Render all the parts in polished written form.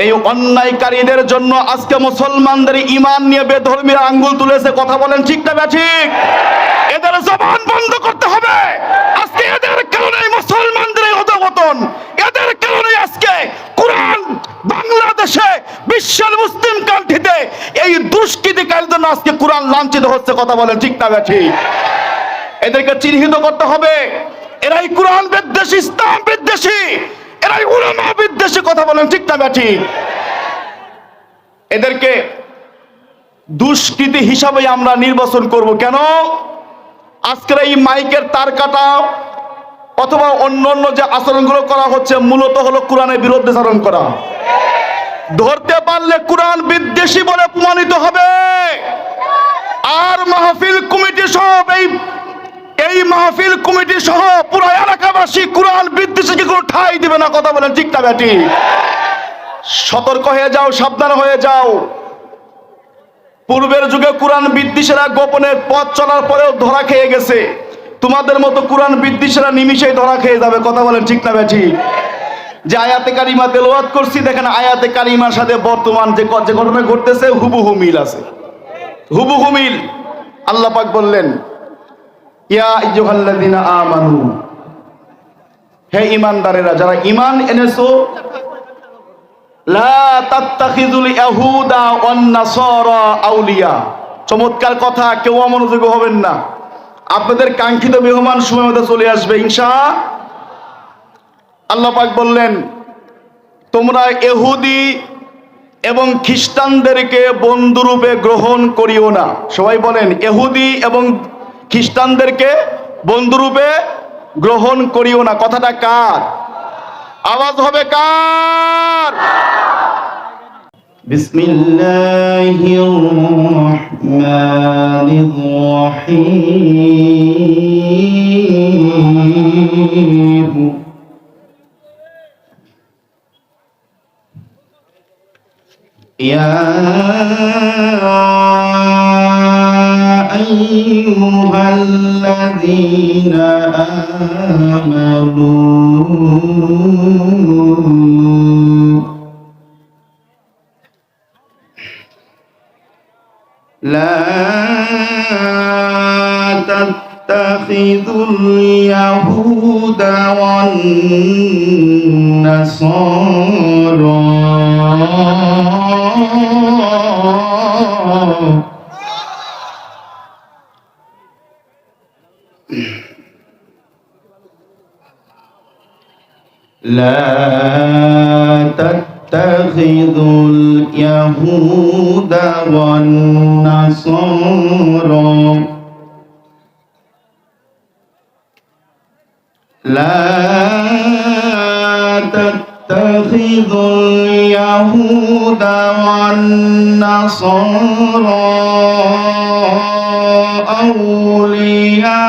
এই অন্যায়কারীদের জন্য আজকে মুসলমানদের ঈমান নিয়ে বেধর্মীরা আঙ্গুল তুলেছে। কথা বলেন ঠিক না ব্যাঠিক? এদের জবান বন্ধ করতে হবে। আজকে এদের কারণে মুসলমানদের এই অধঃপতন, এদের কারণে আজকে কোরআন বাংলাদেশে বিশ্বের মুসলিম কান্ট্রিতে এই দুষ্কৃতিকারীদের জন্য আজকে কোরআন লাঞ্ছিত হচ্ছে। কথা বলেন ঠিক না ব্যাঠিক? এদেরকে চিহ্নিত করতে হবে। এরাই কোরআন বিদ্বেষী, ইসলাম বিদ্বেষী, এরাই উলামা বিদ্বেষী। কথা বলেন ঠিক না ব্যাঠিক? এদেরকে দুষ্কৃতি হিসাবে আমরা নির্বাচন করব। কেন? আজকের এই মাইকের তার কাটা অথবা অন্য যে আচরণগুলো করা হচ্ছে মূলত হলো কোরআনের বিরুদ্ধে আচরণ করা। ধরতে পারলে কোরআন বিদ্বেষী বলে প্রমাণিত হবে। আর মাহফিল কমিটি সহ এই মাহফিল কমিটি সহ পুরো এলাকাবাসী কোরআন বিদ্বেষীকে কোনো ঠাঁই দিবে না। কথা বলেন ঠিক না ব্যাঠিক? সতর্ক হয়ে যাও, সাবধান হয়ে যাও। পূর্বের যুগে কোরআন বিদ্বেষীরা গোপনে পথ চলার পরেও ধরা খেয়ে গেছে। তোমাদের মতো কোরআন বিদ্বেষীরা নিমিষেই ধরা খেয়ে যাবে। কথা বলেন ঠিক না ব্যাঠিক? যে আয়াতে কারিমা তেলাওয়াত করছি, দেখেন আয়াতে কারিমার সাথে বর্তমান যে ঘটনা ঘটতেছে হুবহু মিল আছে, হুবহু মিল। আল্লাহ পাক বললেন, ইয়া আইয়ুহাল্লাযীনা আমানু, হে ঈমানদারেরা, যারা ঈমান এনেছো, লা তাত্তাখিযুল ইয়াহুদা ওয়ান নাসারা আউলিয়া। চমৎকার কথা, কেউ অমনোযোগী হবেন না। আপনাদের কাঙ্ক্ষিত মেহমান সময় মতো চলে আসবে ইনশাআল্লাহ। আল্লাহ পাক বললেন, তোমরা ইহুদি এবং খ্রিস্টানদেরকে বন্ধুরূপে গ্রহণ করিও না। সবাই বলেন, ইহুদি এবং খ্রিস্টানদেরকে বন্ধুরূপে গ্রহণ করিও না। কথাটা কার? আওয়াজ হবে কার? বিসমিল্লাহির রহমানির রহিম। ইয়া আইয়ুহাল্লাযীনা আমানু লা তাত্তাখিযুল ইয়াহুদা ওয়ান নাসারা لا تتخذوا اليهود والنصارى لا تتخذوا اليهود والنصارى أولياء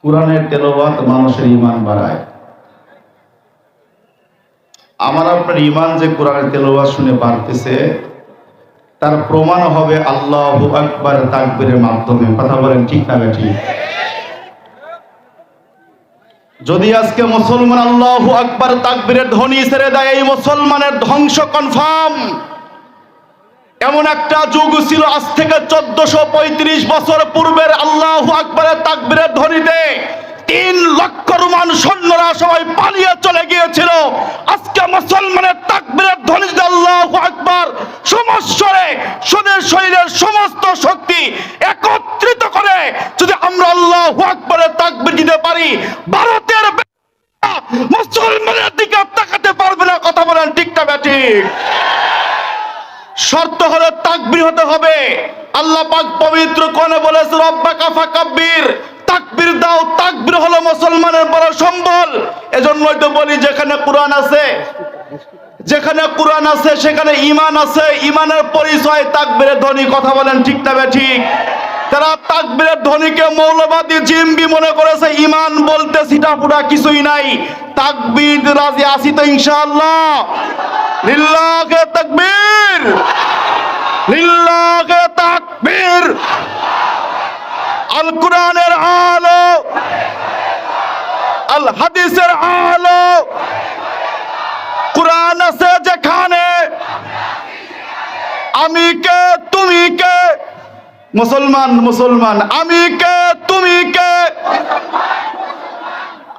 কোরআনের তেলাওয়াত মানুষের ঈমান বাড়ায়। আমার আপনার ঈমান যে কোরআনের তেলাওয়াত শুনে বাড়তেছে, তার প্রমাণ হবে আল্লাহু আকবার তাকবীরের মাধ্যমে। কথা বলেন ঠিক না ঠিক? যদি আজকে মুসলমান আল্লাহু আকবার তাকবীরের ধ্বনি ছেড়ে দেয়, এই মুসলমানের ধ্বংস কনফার্ম। এমন একটা যুগ ছিল আজ থেকে 1435 বছর পূর্বের আল্লাহু আকবারের তাকবীরের ধ্বনিতে 3 লক্ষ রোমান সৈন্যরা সবাই পালিয়ে চলে গিয়েছিল। আজকে মুসলমানের তাকবীরের ধ্বনিতে আল্লাহু আকবার সমস্বরে শরীরের সমস্ত শক্তি একত্রিত করে যদি আমরা আল্লাহু আকবারের তাকবীর দিতে পারি, ভারতের মুসলমানের দিকে তাকাতে পারবে না। কথা বলেন ঠিক না ঠিক? শর্ত হলো তাকবীর হতে হবে। আল্লাহ পাক পবিত্র কোরআনে বলেছে, রব্বাকা ফাকাব্বির, তাকবীর দাও। তাকবীর হলো মুসলমানের বড় সম্বল। এজন্যই তো বলি, যেখানে কোরআন আছে, যেখানে কোরআন আছে সেখানে ঈমান আছে। ঈমানের পরিচয় তাকবীরের ধ্বনি। কথা বলেন ঠিক না ঠিক? তারা তাকবীরের ধ্বনিকে মৌলবাদী জিম্বি মনে করেছে। ঈমান বলতে সিটাপুরা কিছুই নাই। তাকবীর রাজি আছি তো ইনশাআল্লাহ। লিল্লাহি তাকবীর, লিল্লাহি তাকবীর। আল কোরআনের আলো, আল হাদিসের আলো। কোরআন আছে যেখানে, আমি কে তুমি কে, মুসলমান মুসলমান, আমি কে তুমি কে,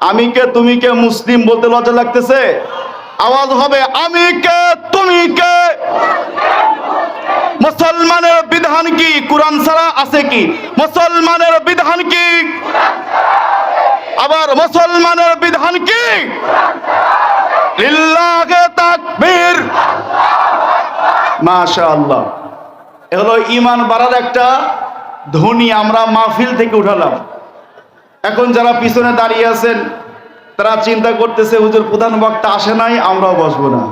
আমি কে তুমি কে মুসলিম বলতে লজ্জা লাগতেছে? আওয়াজ হবে আমি কে তুমি কে। মুসলমানের বিধান কি? কোরআন ছাড়া আছে কি? মুসলমানের বিধান কি? আবার মুসলমানের বিধান কি? লিল্লাহে তাকবীর, মাশাআল্লাহ। এ হলো ঈমান বাড়ার একটা ধ্বনি আমরা মাহফিল থেকে উঠালাম। এখন যারা পিছনে দাঁড়িয়ে আছেন তারা চিন্তা করতেছে হুজুর প্রধান বক্তা আসে নাই, আমরাও বসবো না।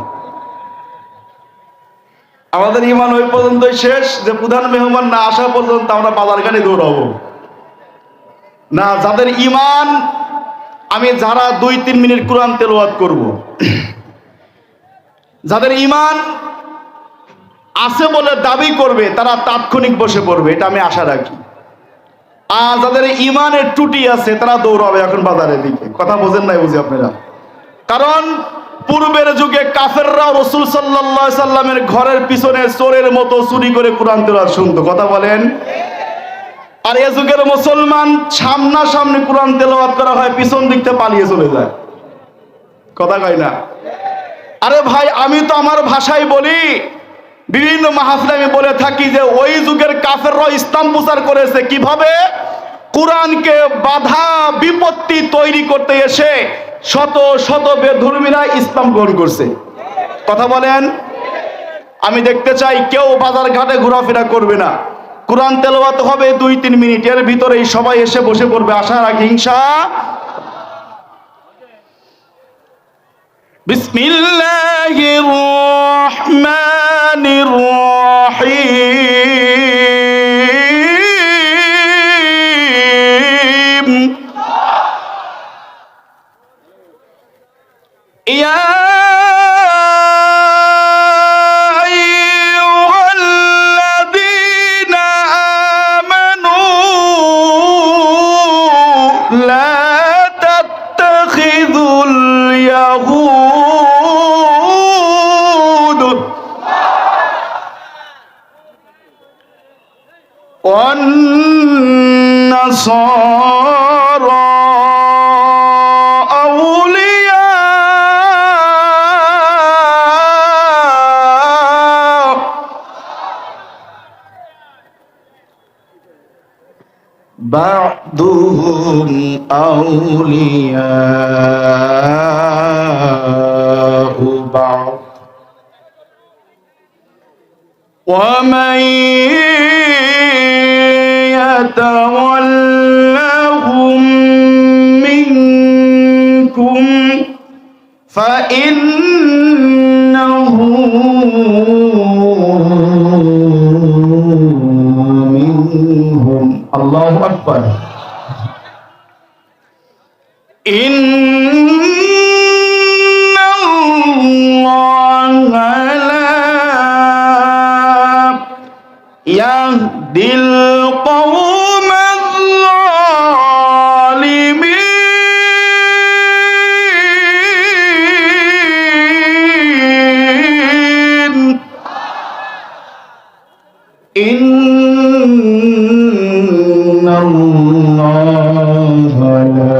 আমাদের ঈমান ওই পর্যন্তই শেষ যে প্রধান মেহমান না আসা পর্যন্ত আমরা বাজারঘাটে দৌড়াবো না। যাদের ঈমান, আমি যারা 2-3 মিনিট কোরআন তেলাওয়াত করব, যাদের ঈমান আছে বলে দাবি করবে তারা তাৎক্ষণিক বসে পড়বে, এটা আমি আশা রাখি। আর যাদের ঈমানের ত্রুটি আছে তারা দৌড়াবে এখন বাজারের দিকে। কথা বোঝেন নাই বুঝি আপনারা? কারণ পূর্বের যুগে কাফেররা রাসূল সাল্লাল্লাহু আলাইহি সাল্লামের ঘরের পিছনে চোরের মতো চুরি করে কোরআন তেলাওয়াত শুনতো। কথা বলেন। আর এ যুগের মুসলমান সামনাসামনি কোরআন তেলাওয়াত করা হয়, পিছন দিক থেকে পালিয়ে চলে যায়। কথা কয় না? আরে ভাই, আমি তো আমার ভাষায় বলি, বিভিন্ন মাহফিলে আমি বলে থাকি যে ওই যুগের কাফেররা ইসলাম প্রচার করেছে কিভাবে? কোরআনকে বাধা বিপত্তি তৈরি করতে এসে শত শত বেধর্মীরা ইসলাম গ্রহণ করছে। কথা বলেন। আমি দেখতে চাই কেউ বাজার ঘাটে ঘোরাফেরা করবে না, কোরআন তেলাওয়াত হবে 2-3 মিনিট, এর ভিতরেই সবাই এসে বসে পড়বে, আশা রাখি ইনশাআল্লাহ। বিসমিল্লাহির রহমানির রহিম। ইয়া والنصارى أولياء بعضهم أولياء بعض ومن يتولهم منكم فإنه منهم। الله أكبر। إن الله لا يهدي القوم الظالمين إن الله لا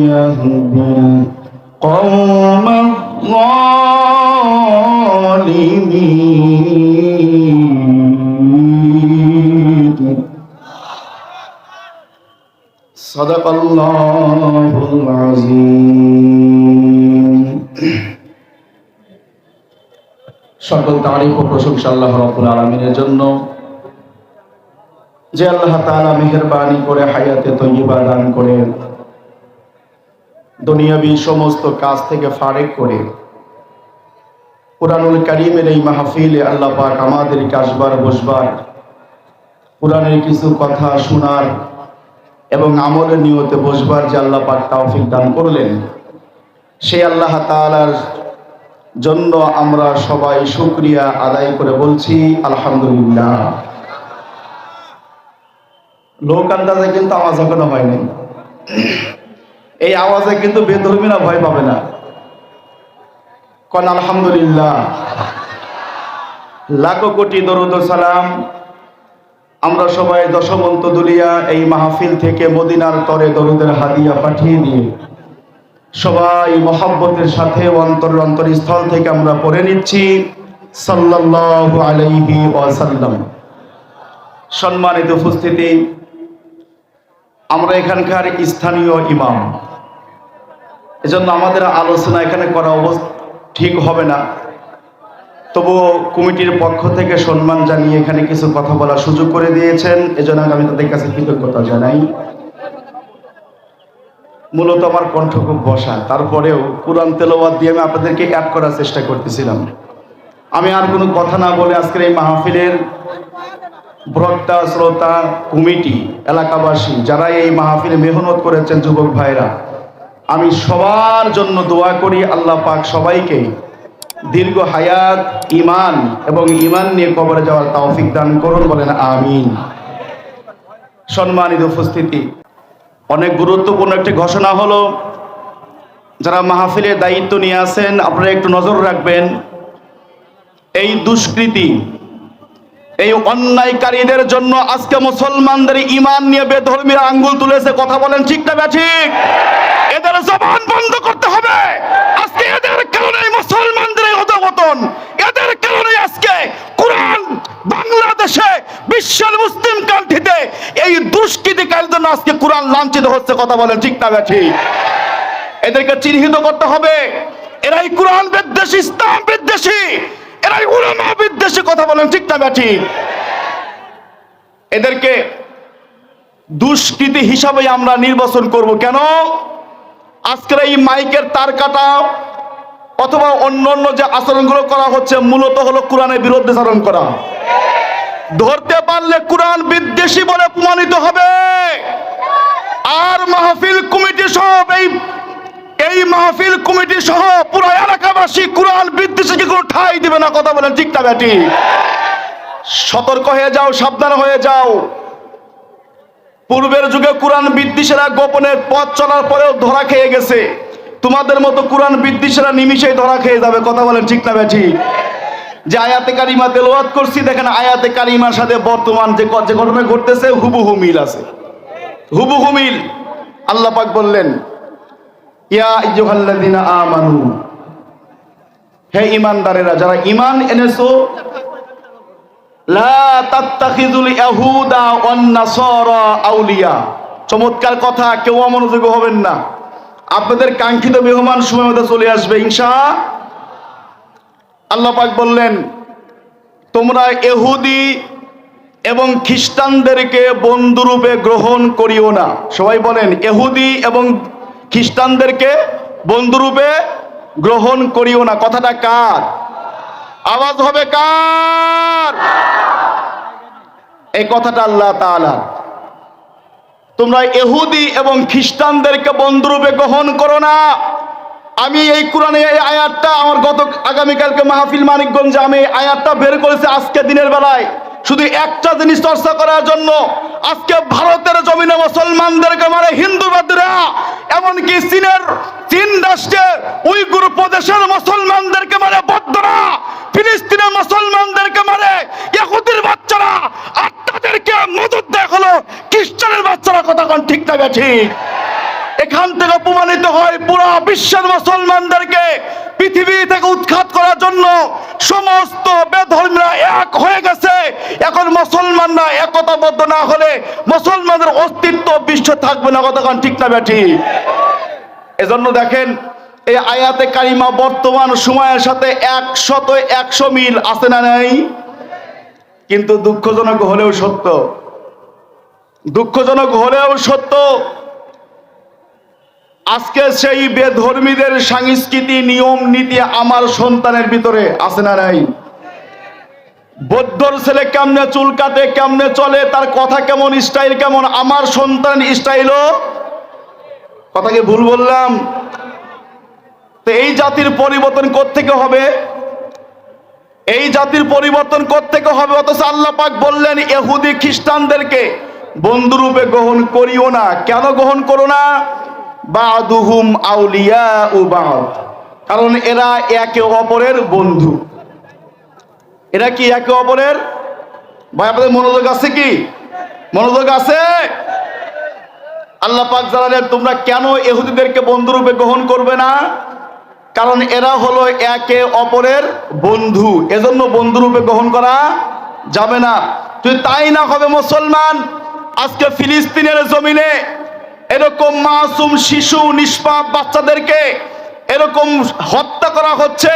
يهدي القوم الظالمين সাদাকাল্লাহুল আযীম। সকল তারিফ ও প্রশংসা আল্লাহ রাব্বুল আলামিনের জন্য, যে আল্লাহ তাআলা মেহেরবানি করে হায়াতে তয়্যিবা দান করে দুনিয়াবি সমস্ত কাজ থেকে ফারেক করে কুরআনুল কারীমের এই মাহফিলে আল্লাহ পাক আমাদেরকে আসবার বসবার, কুরআনের কিছু কথা শোনার এবং আমলের নিয়তে বসবার যে আল্লাহ পাক তৌফিক দান করলেন, সেই আল্লাহ তাআলার জন্য আমরা সবাই শুকরিয়া আদায় করে বলছি আলহামদুলিল্লাহ। লোক আন্দাজে কিন্তু আওয়াজ এখনো হয়নি। এই আওয়াজে কিন্তু বেধর্মীরা ভয় পাবে না। কোন আলহামদুলিল্লাহ। লাখো কোটি দরুদ ও সালাম আমরা সবাই দশমন্ত দুলিয়া এই মাহফিল থেকে মদিনার তরে দরুদের হাদিয়া পাঠিয়ে দিয়ে সবাই মহব্বতের সাথে অন্তরস্থল থেকে আমরা পড়ে নিচ্ছি সাল্লাল্লাহু আলাইহি ওয়াসাল্লাম। সম্মানিত উপস্থিতি, আমরা এখানকার স্থানীয় ইমাম, এজন্য আমাদের আলোচনা এখানে করা ঠিক হবে না। তবুও কমিটির পক্ষ থেকে সম্মান জানিয়ে এখানে কিছু কথা বলার সুযোগ করে দিয়েছেন, এজন্য আমি তাদের কাছে কৃতজ্ঞতা জানাই। মূলত আমার কণ্ঠ খুব বসা, তারপরেও কোরআন তেলাওয়াত দিয়ে আমি আপনাদেরকে অ্যাড করার চেষ্টা করতেছিলাম। আমি আর কোনো কথা না বলে আজকের এই মাহফিলের বক্তা, শ্রোতা, কমিটি, এলাকাবাসী যারা এই মাহফিলে মেহনত করেছেন, যুবক ভাইরা, আমি সবার জন্য দোয়া করি আল্লাহ পাক সবাইকে দীর্ঘ হায়াত, ঈমান এবং ঈমান নিয়ে কবরে যাওয়ার তৌফিক দান করুন, বলেন আমিন। সম্মানিত উপস্থিতি, অনেক গুরুত্বপূর্ণ একটি ঘোষণা হলো, যারা মাহফিলের দায়িত্ব নিয়ে আছেন আপনারা একটু নজর রাখবেন। এই দুষ্কৃতি, এই অন্যায়কারীদের জন্য আজকে মুসলমানদের ঈমান নিয়ে বেধর্মীরা আঙ্গুল তুলেছে। কথা বলেন ঠিক না ঠিক? এদের জবান বন্ধ করতে হবে। আজকে এদের কারণে মুসলমানদের অধঃপতন, এদের কারণে আজকে কোরআন বাংলাদেশে বিশ্বের মুসলিম কান্ট্রিতে এই দুষ্কৃতিকারীদের জন্য আজকে কোরআন লাঞ্ছিত হচ্ছে। কথা বলেন ঠিক না ঠিক? এদেরকে চিহ্নিত করতে হবে। এরাই কোরআন বিদ্বেষী, ইসলাম বিদ্বেষী, এরাই উলামা বিদ্বেষী। কথা বলেন ঠিক না ঠিক? এদেরকে দুষ্কৃতি হিসাবে আমরা নির্বাচন করব। কেন? আজকের এই মাইকের তার কাটা অথবা অন্য যে আচরণগুলো করা হচ্ছে মূলত হলো কোরআনের বিরুদ্ধে আচরণ করা। ধরতে পারলে কোরআন বিদ্বেষী বলে প্রমাণিত হবে। আর মাহফিল কমিটি সহ এই মাহফিল কমিটি সহ পুরো এলাকাবাসী কোরআন বিদ্বেষীকে কোনো ঠাঁই দিবে না। কথা বলেন ঠিক না বেটি? সতর্ক হয়ে যাও, সাবধান হয়ে যাও। পূর্বের যুগে কোরআন বিদ্বেষীরা গোপনে পথ চলার পরেও ধরা খেয়ে গেছে, তোমাদের মতো কোরআন বিদ্বেষীরা নিমিষেই ধরা খেয়ে যাবে। কথা বলেন ঠিক না বেটি? যে আয়াতে কারিমা তেলাওয়াত করছি, দেখেন আয়াতে কারিমার সাথে বর্তমান যে ঘটনা ঘটতেছে হুবহু মিল আছে, হুবহু মিল। আল্লাহ পাক বললেন, ইয়া আইয়ুহাল্লাযীনা আমানু, হে ঈমানদারেরা, যারা ঈমান এনেছো, লা তাত্তাখিযুল ইয়াহুদা ওয়ান নাসারা আউলিয়া। চমৎকার কথা, কেউ অমনোযোগী হবেন না। আপনাদের কাঙ্ক্ষিত মেহমান সময় মতো চলে আসবে ইনশাআল্লাহ। আল্লাহ পাক বললেন, তোমরা ইহুদি এবং খ্রিস্টানদেরকে বন্ধুরূপে গ্রহণ করিও না। সবাই বলেন, ইহুদি এবং খ্রিস্টানদেরকে বন্ধুরূপে গ্রহণ করিও না। কথাটা কার? আওয়াজ হবে কার? এই কথাটা আল্লাহ তাআলা। তোমরা ইহুদি এবং খ্রিস্টানদেরকে বন্ধুরূপে গ্রহণ করো না। আমি এই কোরআনে এই আয়াতটা আমার আগামীকালকে মাহফিল মানিকগঞ্জে আমি এই আয়াতটা বের করেছি আজকে দিনের বেলায় শুধু একটা জিনিস চর্চা করার জন্য। আজকে ভারতের জমিনে মুসলমানদেরকে মারে হিন্দুবাদীরা, এমনকি চীন রাষ্ট্রের উইগুর প্রদেশের মুসলমানদেরকে মারে বৌদ্ধরা, ফিলিস্তিনের মুসলমানদেরকে মারে ইহুদির বাচ্চারা, আর তাদেরকে মদত দেয়া হলো খ্রিস্টানের বাচ্চারা। কথা কোন ঠিক না ঠিক? এখান থেকে প্রমাণিত হয় পুরো বিশ্বের মুসলমানদেরকে পৃথিবী থেকে উৎখাত করার জন্য সমস্ত বেধর্মীরা এক হয়ে গেছে। এখন মুসলমানরা একতাবদ্ধ না হলে মুসলমানদের অস্তিত্ব বিশ্বে থাকবে না। কথা কোন ঠিক না ঠিক? এজন্য দেখেন এই আয়াতে কারিমা বর্তমান সময়ের সাথে 100 মিল আছে না নাই? কিন্তু দুঃখজনক হলেও সত্য, দুঃখজনক হলেও সত্য, আজকে সেই বেধর্মীদের সংস্কৃতি, নিয়ম নীতি আমার সন্তানের ভিতরে আছে না নাই? বৌদ্ধর ছেলে কেমনে চুল কাটে, কেমনে চলে, তার কথা কেমন, স্টাইল কেমন, আমার সন্তান স্টাইলও। কথা কি ভুল বললাম? তো এই জাতির পরিবর্তন কোত্থেকে হবে? এই জাতির পরিবর্তন কোত্থেকে হবে? অথচ আল্লাহ পাক বললেন ইহুদি খ্রিস্টানদেরকে বন্ধুরূপে গ্রহণ করিও না। কেন গ্রহণ করো না? বাদুহুম আউলিয়াউ বাদ, কারণ এরা একে অপরের বন্ধু। এরা কি একে অপরের? ভাই আপনাদের মনোযোগ আছে কি? মনোযোগ আছে? আল্লাহ পাক জানালেন তোমরা কেন ইহুদিদেরকে বন্ধুরূপে গ্রহণ করবে না? কারণ এরা হলো একে অপরের বন্ধু, এজন্য বন্ধুরূপে গ্রহণ করা যাবে না। যদি তাই না হবে মুসলমান, আজকে ফিলিস্তিনের জমিনে এরকম মাসুম শিশু নিষ্পাপ বাচ্চাদেরকে এরকম হত্যা করা হচ্ছে।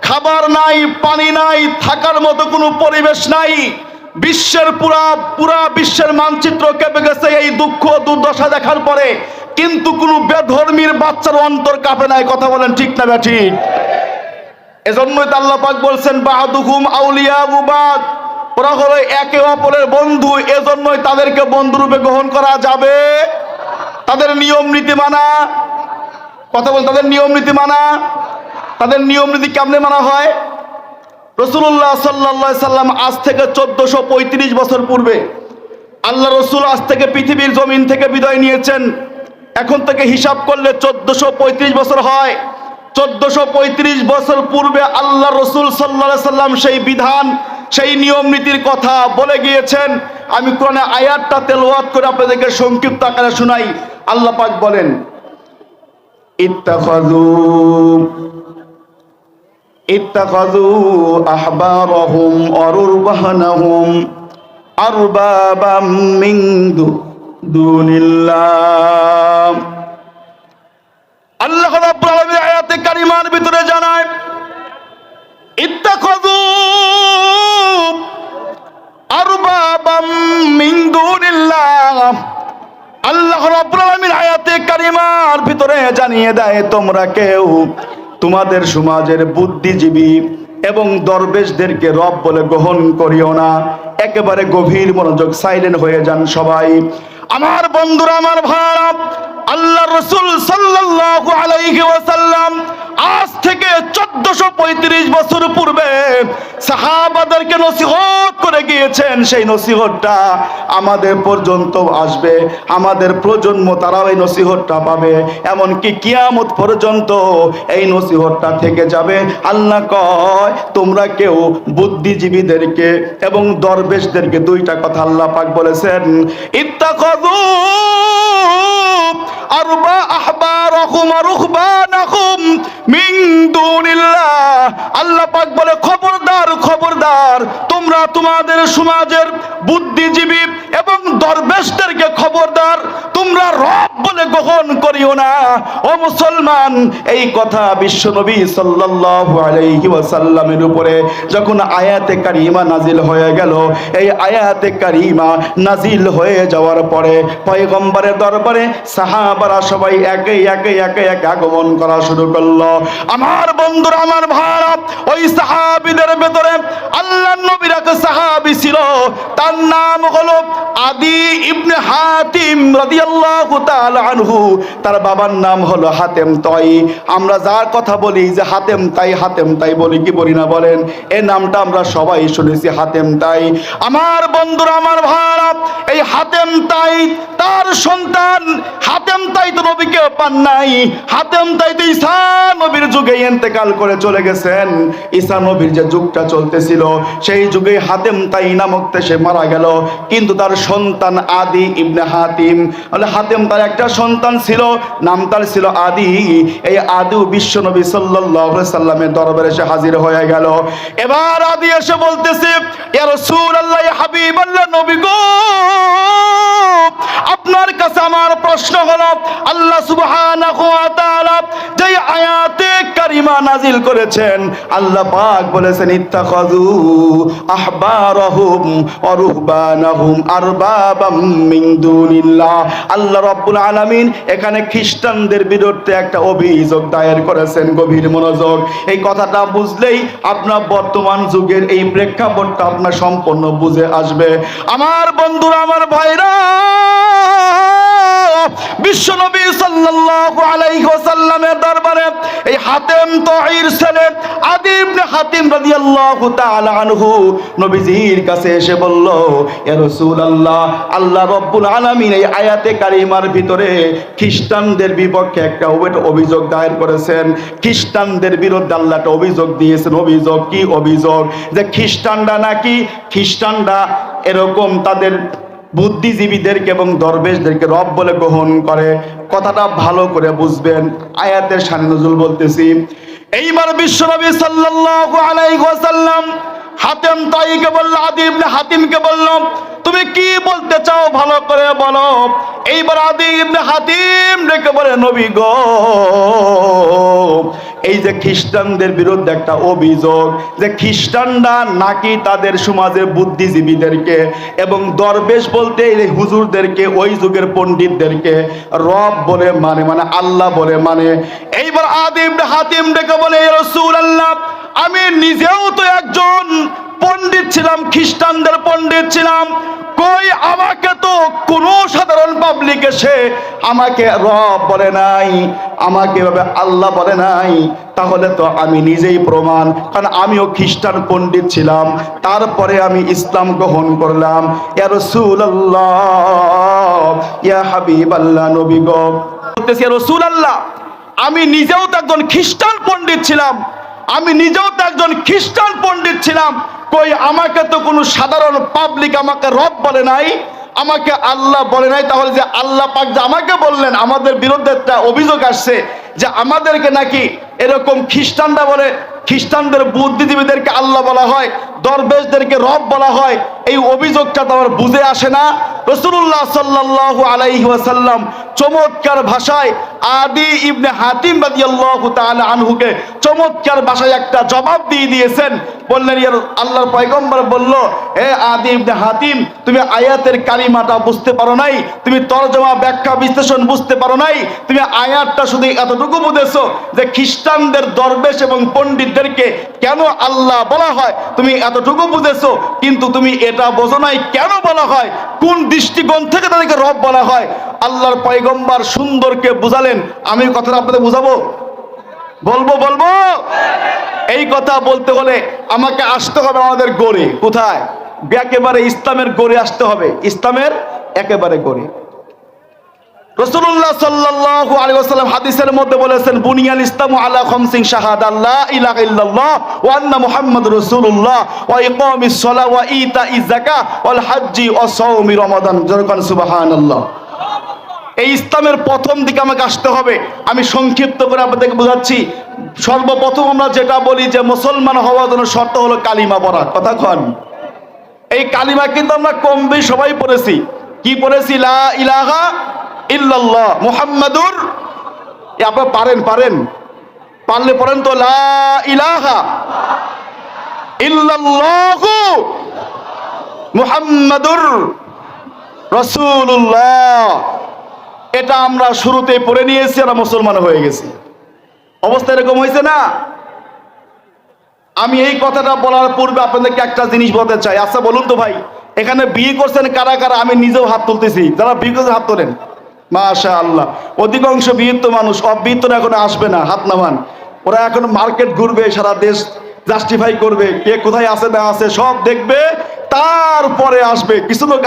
খাবার নাই, পানি নাই, থাকার মতো কোনো পরিবেশ নাই। বিশ্বের পুরা বিশ্বের মানচিত্র কেঁপে গেছে এই দুঃখ দুর্দশা দেখার পরে, কিন্তু কোনো বেধর্মীর বাচ্চার অন্তর কাঁপে নাই। কথা বলেন ঠিক না ঠিক? এজন্যই তো আল্লাহ পাক বলছেন বাদুহুম আউলিয়াউ বাদ, ওরা হলো একে অপরের বন্ধু, এজন্যই তাদেরকে বন্ধুরূপে গ্রহণ করা যাবে। তাদের নিয়ম নীতি মানা, কথা বল, তাদের নিয়ম নীতি মানা। তাদের নিয়ম নীতি কেমনে মানা হয়? রাসূলুল্লাহ সাল্লাল্লাহু আলাইহি সাল্লাম আজ থেকে 1435 বছর পূর্বে আল্লাহ রসুল আজ থেকে পৃথিবীর জমিন থেকে বিদায় নিয়েছেন। এখন থেকে হিসাব করলে 1435 বছর হয়। 1435 বছর পূর্বে আল্লাহ রসুল সাল্লাল্লাহু আলাইহি সাল্লাম সেই বিধান, সেই নিয়ম নীতির কথা বলে গিয়েছেন। আমি কোরআনে আয়াতটা তেলাওয়াত করে আপনাদেরকে সংক্ষিপ্ত আকারে শোনাই। আল্লাহ পাক বলেন, ইত্তাখাযু আহবারহুম ওয়া রুহবানাহুম আরবাবাম মিন দুনিল্লাহ। আল্লাহ রাব্বুল আলামিন আয়াতে কারিমার ভিতরে জানায়, ইত্তাখাযু আরবাবাম মিন দুনিল্লাহ। আল্লাহ রাব্বুল আলামিন আয়াতে কারিমার ভিতরে জানিয়ে দেয়, তোমরা কেউ তোমাদের সমাজের বুদ্ধিজীবী এবং দরবেশদেরকে রব বলে গ্রহণ করিও না। একেবারে গভীর মনোযোগ, সাইলেন্ট হয়ে যান সবাই। আমার বন্ধুরা, আমার ভাইরা, আল্লাহ রাসূল সাল্লাল্লাহু আলাইহি ওয়াসাল্লাম আজ থেকে 1435 বছর পূর্বে সাহাবাদেরকে নসিহত করে গিয়েছেন। সেই নসিহতটা আমাদের পর্যন্ত আসবে, আমাদের প্রজন্ম তারাও এই নসিহতটা পাবে, এমনকি কিয়ামত পর্যন্ত এই নসিহতটা থেকে যাবে। আল্লাহ কয়, তোমরা কেউ বুদ্ধিজীবীদেরকে এবং দরবেশদেরকে, দুইটা কথা আল্লাহ পাক বলেছেন, ইত্তাখাযু আরবা আহবারহুম ওয়া রুহবানাহুম মিন দুনিল্লাহ। আল্লাহ পাক বলে, খবরদার খবরদার, তোমরা তোমাদের সমাজের বুদ্ধিজীবী এবং দরবেশদেরকে খবরদার, তোমরা রব বলে গ্রহণ করিও না। ও মুসলমান, এই কথা বিশ্বনবী সাল্লাল্লাহু আলাইহি ওয়াসাল্লামের উপরে যখন আয়াতে কারিমা নাজিল হয়ে গেল, এই আয়াতে কারিমা নাজিল হয়ে যাওয়ার পরে পয়গম্বরের দরবারে সাহাবারা সবাই একে একে একে একে আগমন করা শুরু করলো। আমার বন্ধুরা, আমার ভাইরা, ওই সাহাবীদের ভেতরে আল্লাহর নবীর এক সাহাবী ছিল, তার নাম হলো আদি ইবনে হাতিম রাদিয়াল্লাহু তাআলা আনহু। তার বাবার নাম হলো হাতেম তাই। আমরা যার কথা বলি যে হাতেম তাই বলি কি বলি না বলেন? এই নামটা আমরা সবাই শুনেছি, হাতেম তাই। আমার বন্ধুরা, আমার ভাইরা, এই হাতেম তাই তার সন্তান, হাতেম তাই তো নবীকে পান নাই। হাতেম তাই তো ঈসা নবীর যুগে ইন্তেকাল করে চলে গেছেন। ঈসা নবীর যে যুগটা চলতেছিল, সেই যুগে হাতেম তাই নামক সে মারা গেল। কিন্তু তার সন্তান আদি ইবনে হাতিম, হাতেম তার একটা সন্তান ছিল, নাম তার ছিল আদি। এই আদি বিশ্বনবী সাল্লাল্লাহু আলাইহি সাল্লামের দরবারে এসে হাজির হয়ে গেল। এবার আদি এসে বলতেছে, ইয়া রাসূলুল্লাহ, ইয়া হাবিবাল্লাহ, নবী গো, আপনার কাছে আমার প্রশ্ন হলো, আল্লাহ সুবহানাহু ওয়া তাআলা যে আয়াতে কারিমা নাজিল করেছেন, আল্লাহ পাক বলেছেন, ইত্তাখাযু আহবারহুম ওয়া রুহবানাহুম আরবাবাম মিন দুনিল্লাহ। আল্লাহ রাব্বুল আলামিন এখানে খ্রিস্টানদের বিরুদ্ধে একটা অভিযোগ দায়ের করেছেন। গভীর মনোযোগ, এই কথাটা বুঝলেই আপনার বর্তমান যুগের এই প্রেক্ষাপটটা আপনার সম্পূর্ণ বুঝে আসবে। আমার বন্ধুরা, আমার ভাইরা, বিশ্বনবী সাল্লাল্লাহু আলাইহি ওয়াসাল্লামের দরবারে এই হাতেম তাইর ছেলে আদি ইবনে হাতিম রাদিয়াল্লাহু তাআলা আনহু নবীজির কাছে এসে বলল, ইয়া রাসূলুল্লাহ, আল্লাহ রাব্বুল আলামিন এই আয়াতে কারিমার ভিতরে খ্রিস্টানদের বিপক্ষে একটা অভিযোগ দায়ের করেছেন। খ্রিস্টানদের বিরুদ্ধে আল্লাহ একটা অভিযোগ দিয়েছেন। অভিযোগ কি? অভিযোগ যে খ্রিস্টানরা এরকম তাদের বুদ্ধিজীবীদেরকে এবং দরবেশদেরকে রব বলে গ্রহণ করে। কথাটা ভালো করে বুঝবেন, আয়াতের শানে নজুল বলতেছি। এইবার বিশ্বনবী সাল্লাল্লাহু আলাইহি ওয়াসাল্লাম হাতেম তাইকে বলল, আদি ইবনে হাতিমকে বলল, তুমি কি বলতে চাও ভালো করে বলো। এইবার আদি ইবনে হাতিম ডেকে বলে, নবী গো, এই যে খ্রিস্টানদের বিরুদ্ধে একটা অভিযোগ যে খ্রিস্টানরা নাকি তাদের সমাজের বুদ্ধিজীবীদেরকে এবং দরবেশ বলতে এই হুজুরদেরকে, ওই যুগের পণ্ডিতদেরকে রব বলে মানে আল্লাহ বলে মানে। এইবার আদি ইবনে হাতিম ডেকে বলে, ইয়া রাসূলুল্লাহ, আমি নিজেও তো একজন পণ্ডিত ছিলাম, খ্রিস্টানদের পণ্ডিত ছিলাম। কই আমাকে তো কোনো সাধারণ পাবলিক এসে আমাকে রব বলে নাই, আমাকে এভাবে আল্লাহ বলে নাই। তাহলে তো আমি নিজেই প্রমাণ, কারণ আমিও খ্রিস্টান পণ্ডিত ছিলাম, তারপরে আমি ইসলাম গ্রহণ করলাম। ইয়া রাসূলুল্লাহ, ইয়া হাবিবাল্লাহ, নবী গো, বলতেছি ইয়া রাসূলুল্লাহ, আমি নিজেও তো একজন খ্রিস্টান পণ্ডিত ছিলাম, কই আমাকে তো কোনো সাধারণ পাবলিক আমাকে রব বলে নাই, আমাকে আল্লাহ বলে নাই। তাহলে যে আল্লাহ পাক যে আমাকে বললেন, আমাদের বিরুদ্ধে একটা অভিযোগ আসছে যে আমাদেরকে নাকি এরকম খ্রিস্টানরা বলে, খ্রিস্টানদের বুদ্ধিজীবীদেরকে আল্লাহ বলা হয়, দরবেশদেরকে রব বলা হয়, এই অভিযোগটা তো আমার বুঝে আসে না। রাসূলুল্লাহ সাল্লাল্লাহু আলাইহি ওয়াসাল্লাম চমৎকার ভাষায় আদি ইবনে হাতিম রাদিয়াল্লাহু তাআলা আনহুকে চমৎকার ভাষায় একটা জবাব দিয়ে দিয়েছেন। বললেন, ইয়া আল্লাহর পয়গম্বর বলল, হে আদি ইবনে হাতিম, তুমি আয়াতের কালিমাটা বুঝতে পারো নাই, তুমি তরজমা ব্যাখ্যা বিশ্লেষণ বুঝতে পারো নাই, তুমি আয়াতটা শুধু এতটুকু বুঝেছো যে খ্রিস্টানদের দরবেশ এবং পণ্ডিতদেরকে কেন আল্লাহ বলা হয়, তুমি এতটুকু বুঝেছো, কিন্তু তুমি এটা বোঝো নাই কেন বলা হয়, কোন দৃষ্টিকোণ থেকে তাদেরকে রব বলা হয়। আল্লাহর পয়গম্বর সুন্দরকে বুঝালেন। আমি কথাটা আপনাদের বুঝাবো, বলবো। এই কথা বলতে হলে আমাকে আসতে হবে আমাদের গড়ে। কোথায়? একেবারে ইসলামের গড়ে আসতে হবে, ইসলামের একেবারে গড়ে। রাসূলুল্লাহ সাল্লাল্লাহু আলাইহি ওয়াসাল্লাম হাদিসের মধ্যে বলেছেন, বুনিয়াল ইসলামু আলা খামসিন শাহাদা লা ইলাহা ইল্লাল্লাহ ওয়া আন্না মুহাম্মাদুর রাসূলুল্লাহ ওয়া ইকামিস সালাহ ওয়া ইতাইজ যাকাহ ওয়াল হজ্জি ওয়া সাওমি রমাদান। জোরে সুবহানাল্লাহ। এই ইসলামের প্রথম দিকে আমাকে আসতে হবে। আমি সংক্ষিপ্ত করে আপনাদেরকে বোঝাচ্ছি। সর্বপ্রথম আমরা যেটা বলি যে মুসলমান হওয়ার জন্য শর্ত হলো কালিমা পড়া। কথা কন। এই কালিমা কিন্তু আমরা কম বেশি সবাই পড়েছি। কি পড়েছি? লা ইলাহা ইল্লাল্লাহ মুহাম্মাদুর। আপনারা পারলে পড়েন তো, লা ইলাহা ইল্লাল্লাহু মুহাম্মাদুর রাসূলুল্লাহ। এটা আমরা শুরুতেই পড়ে নিয়েছি, আমরা মুসলমান হয়ে গেছি। অবস্থা এরকম হয়েছে না? আমি এই কথাটা বলার পূর্বে আপনাদেরকে একটা জিনিস বলতে চাই। আচ্ছা বলুন তো ভাই, এখানে বিয়ে করছেন কারা কারা? আমি নিজেও হাত তুলতেছি, যারা বিয়ে করছেন হাত তোলেন। মাশাআল্লাহ। অধিকাংশ বিয়েত মানুষ, অবিহিত এখন আসবে না, হাত নামান। ওরা এখন মার্কেট ঘুরবে, সারা দেশ জাস্টিফাই করবে, কে কোথায় আছে না আছে সব দেখবে, তারপরে আসবে। কিছু লোক